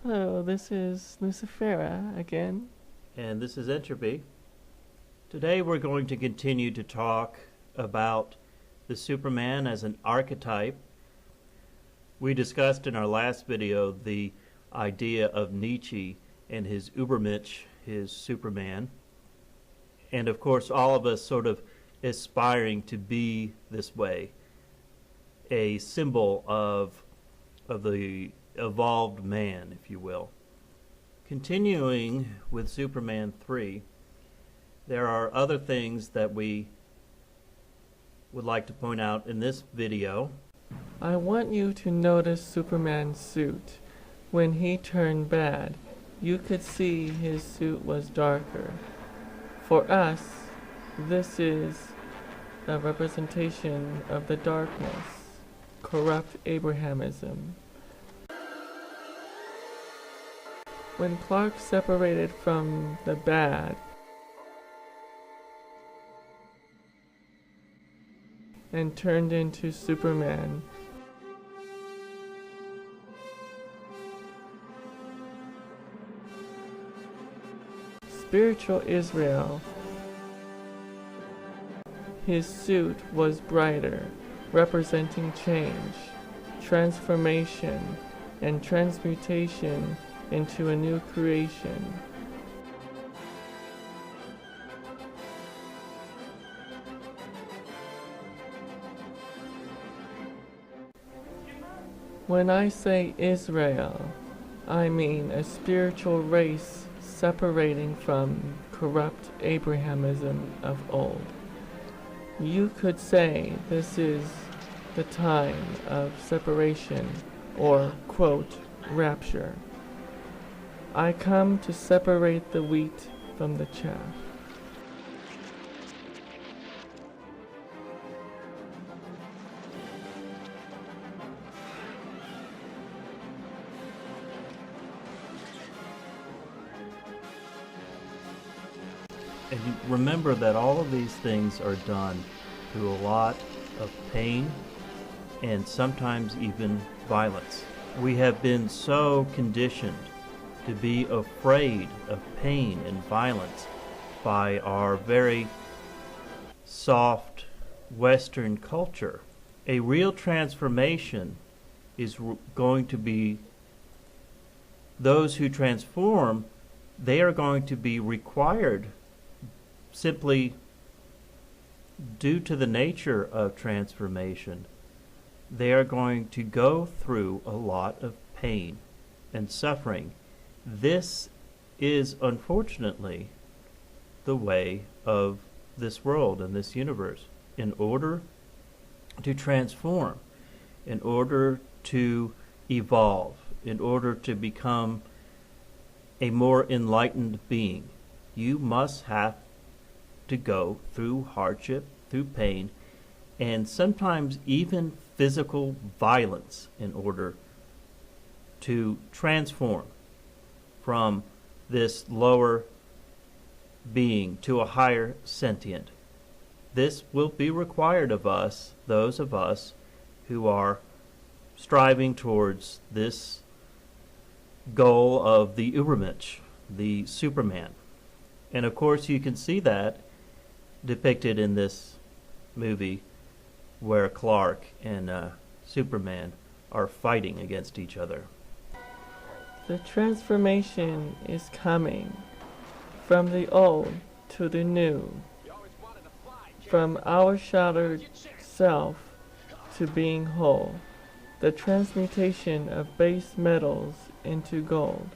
Hello, this is Luciferia again. And this is Entropy. Today we're going to continue to talk about the Superman as an archetype. We discussed in our last video the idea of Nietzsche and his Übermensch, his Superman. And of course all of us sort of aspiring to be this way, a symbol of the evolved man, if you will. Continuing with Superman 3, there are other things that we would like to point out in this video. I want you to notice Superman's suit. When he turned bad, you could see his suit was darker. For us, this is a representation of the darkness, corrupt Abrahamism. When Clark separated from the bad and turned into Superman, spiritual Israel, his suit was brighter, representing change, transformation, and transmutation into a new creation. When I say Israel, I mean a spiritual race separating from corrupt Abrahamism of old. You could say this is the time of separation, or, quote, rapture. I come to separate the wheat from the chaff. And remember that all of these things are done through a lot of pain and sometimes even violence. We have been so conditioned to be afraid of pain and violence by our very soft Western culture. A real transformation is going to be, those who transform, they are going to be required simply due to the nature of transformation. They are going to go through a lot of pain and suffering. This is unfortunately the way of this world and this universe. In order to transform, in order to evolve, in order to become a more enlightened being, you must have to go through hardship, through pain, and sometimes even physical violence in order to transform from this lower being to a higher sentient. This will be required of us, those of us who are striving towards this goal of the Übermensch, the Superman. And of course you can see that depicted in this movie where Clark and Superman are fighting against each other. The transformation is coming from the old to the new, from our shattered self to being whole, the transmutation of base metals into gold,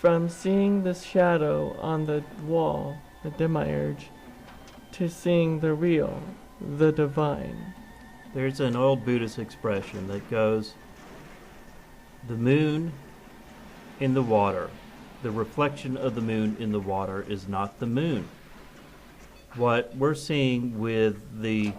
from seeing the shadow on the wall, the demiurge, to seeing the real, the divine. There's an old Buddhist expression that goes, the moon in the water, the reflection of the moon in the water is not the moon. What we're seeing with the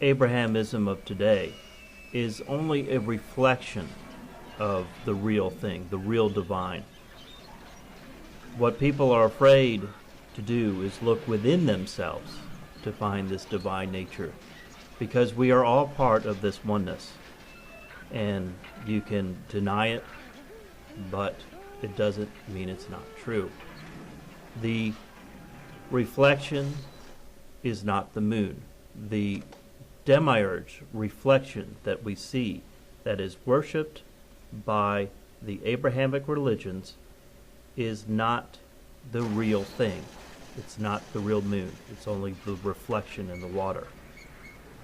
Abrahamism of today is only a reflection of the real thing, the real divine. What people are afraid to do is look within themselves to find this divine nature, because we are all part of this oneness. And you can deny it, but it doesn't mean it's not true. The reflection is not the moon. The demiurge reflection that we see that is worshipped by the Abrahamic religions is not the real thing. It's not the real moon. It's only the reflection in the water.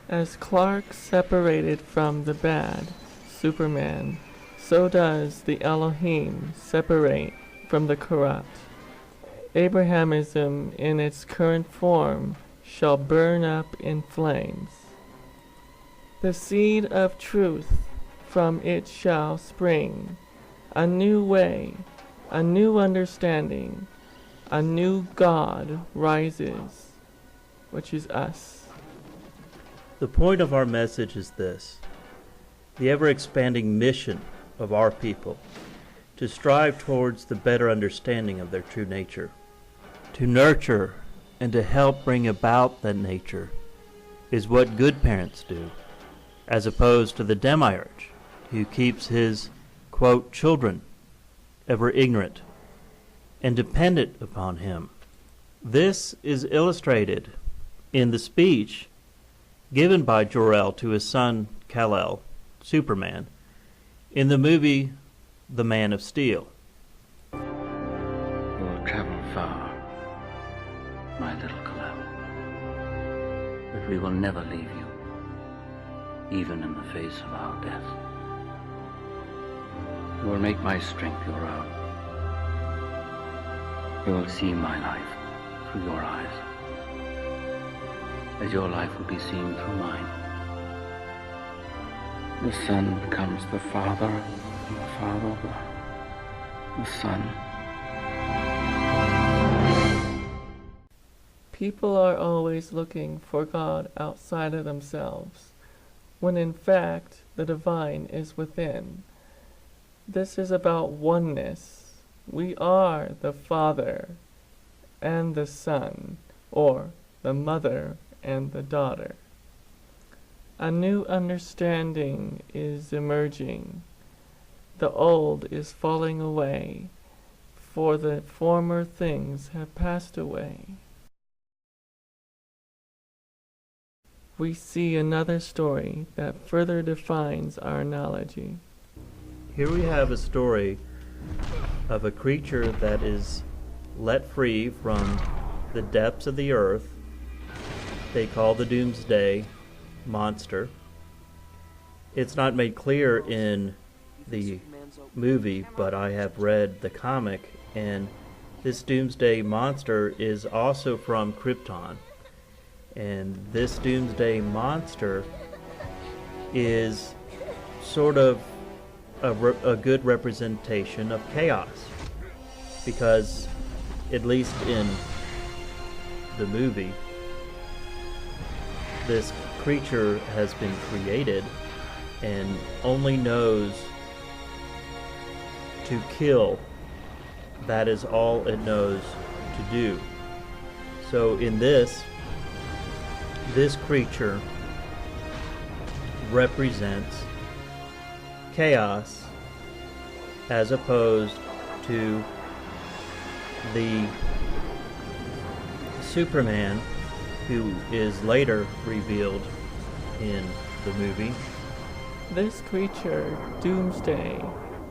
As Clark separated from the bad, Superman, so does the Elohim separate from the corrupt. Abrahamism in its current form shall burn up in flames. The seed of truth from it shall spring, a new way, a new understanding, a new God rises, which is us. The point of our message is this: the ever-expanding mission of our people to strive towards the better understanding of their true nature, to nurture and to help bring about that nature is what good parents do, as opposed to the demiurge who keeps his, quote, children ever ignorant and dependent upon him. This is illustrated in the speech given by Jor-El to his son Kal-El, Superman, in the movie The Man of Steel. You will travel far, my little Kal-El, but we will never leave you, even in the face of our death. You will make my strength your own. You will see my life through your eyes, as your life will be seen through mine. The Son becomes the Father, and the Father the Son. People are always looking for God outside of themselves, when in fact the divine is within. This is about oneness. We are the Father and the Son, or the Mother and the Daughter. A new understanding is emerging. The old is falling away, for the former things have passed away. We see another story that further defines our analogy. Here we have a story of a creature that is let free from the depths of the earth. They call the Doomsday Monster. It's not made clear in the movie, but I have read the comic, and this Doomsday Monster is also from Krypton. And this Doomsday Monster is sort of a good representation of chaos, because at least in the movie, this creature has been created and only knows to kill. That is all it knows to do. So in this creature represents chaos, as opposed to the Superman who is later revealed in the movie. This creature, Doomsday,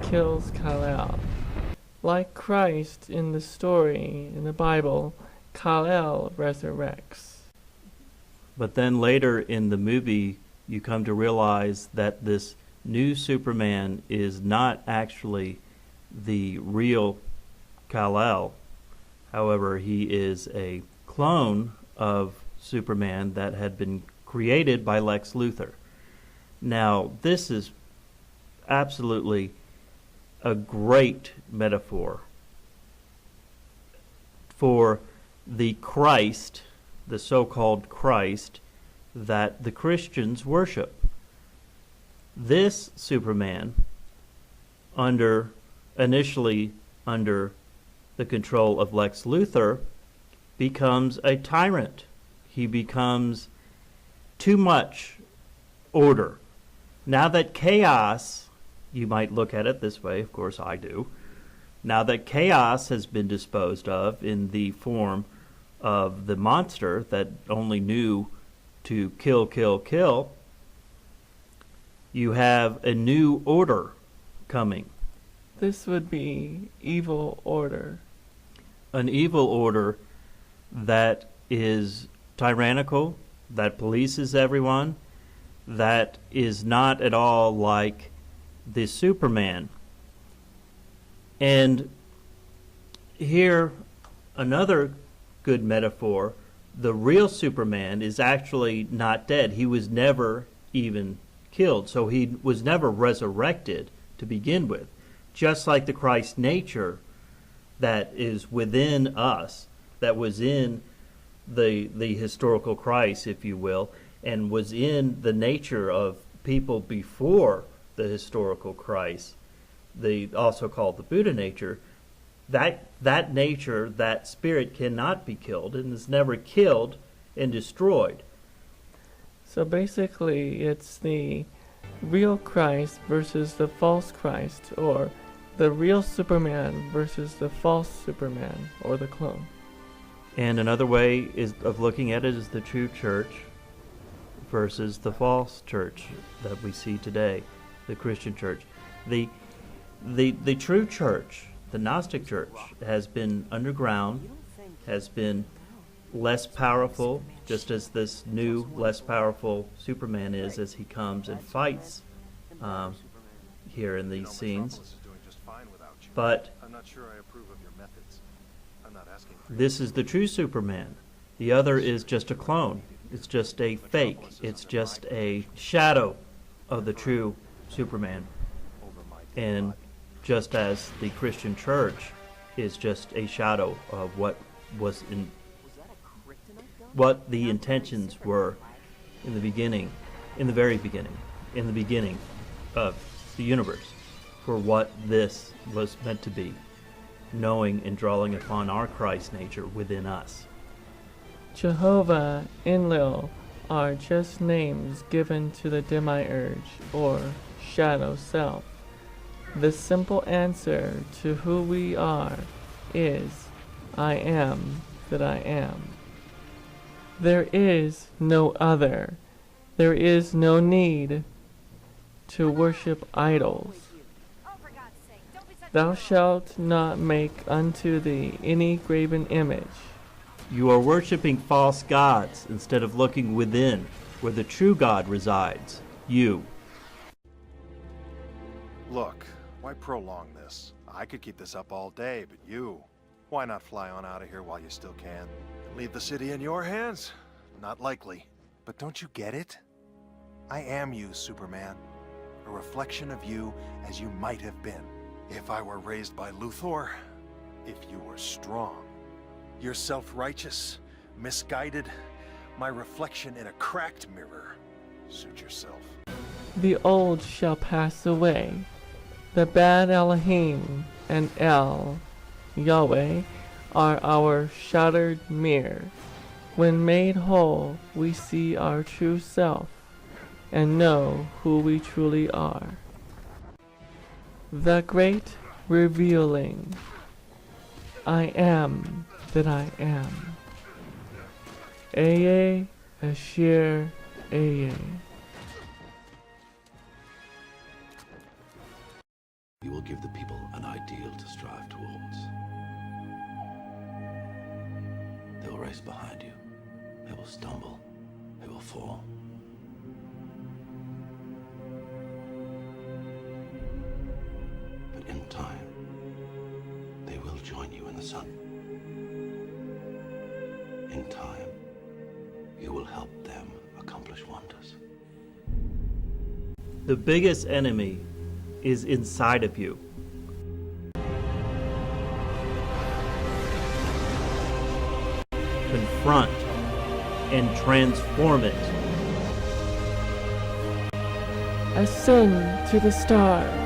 kills Kal-El. Like Christ in the story in the Bible, Kal-El resurrects. But then later in the movie, you come to realize that this new Superman is not actually the real Kal-El. However, he is a clone of Superman that had been created by Lex Luthor. Now, this is absolutely a great metaphor for the Christ, the so-called Christ, that the Christians worship. This Superman, initially under the control of Lex Luthor, becomes a tyrant. He becomes too much order. Now that chaos you might look at it this way, of course I do. Now that chaos has been disposed of in the form of the monster that only knew to kill, kill, kill, you have a new order coming. This would be evil order. An evil order that is tyrannical, that polices everyone, that is not at all like the Superman. And here, another good metaphor, the real Superman is actually not dead. He was never even killed, so he was never resurrected to begin with. Just like the Christ nature that is within us, that was in the historical Christ, if you will, and was in the nature of people before the historical Christ, also called the Buddha nature, that nature, that spirit cannot be killed and is never killed and destroyed. So basically, it's the real Christ versus the false Christ, or the real Superman versus the false Superman, or the clone. And another way of looking at it is the true church versus the false church that we see today, the Christian church. The true church, the Gnostic church, has been underground, has been less powerful, just as this new, less powerful Superman is as he comes and fights here in these scenes. But this is the true Superman. The other is just a clone. It's just a fake. It's just a shadow of the true Superman. And just as the Christian church is just a shadow of what was in, what the intentions were in the beginning, in the very beginning, in the beginning of the universe, for what this was meant to be, knowing and drawing upon our Christ nature within us. Jehovah, Enlil are just names given to the demiurge, or shadow self. The simple answer to who we are is, I am that I am. There is no other. There is no need to worship idols. Thou shalt not make unto thee any graven image. You are worshiping false gods instead of looking within, where the true God resides, you. Look, why prolong this? I could keep this up all day, but you, why not fly on out of here while you still can? Leave the city in your hands? Not likely. But don't you get it? I am you, Superman. A reflection of you as you might have been. If I were raised by Luthor, if you were strong. You're self-righteous, misguided, my reflection in a cracked mirror. Suit yourself. The old shall pass away. The bad Elohim and Yahweh, are our shattered mirror. When made whole, we see our true self and know who we truly are. The great revealing. I am that I am. Aye, Ashir, Aye. You will give the people an ideal to strive towards. They will race behind you. They will stumble. They will fall. But in time, they will join you in the sun. In time, you will help them accomplish wonders. The biggest enemy is inside of you. Confront and transform it. Ascend to the stars.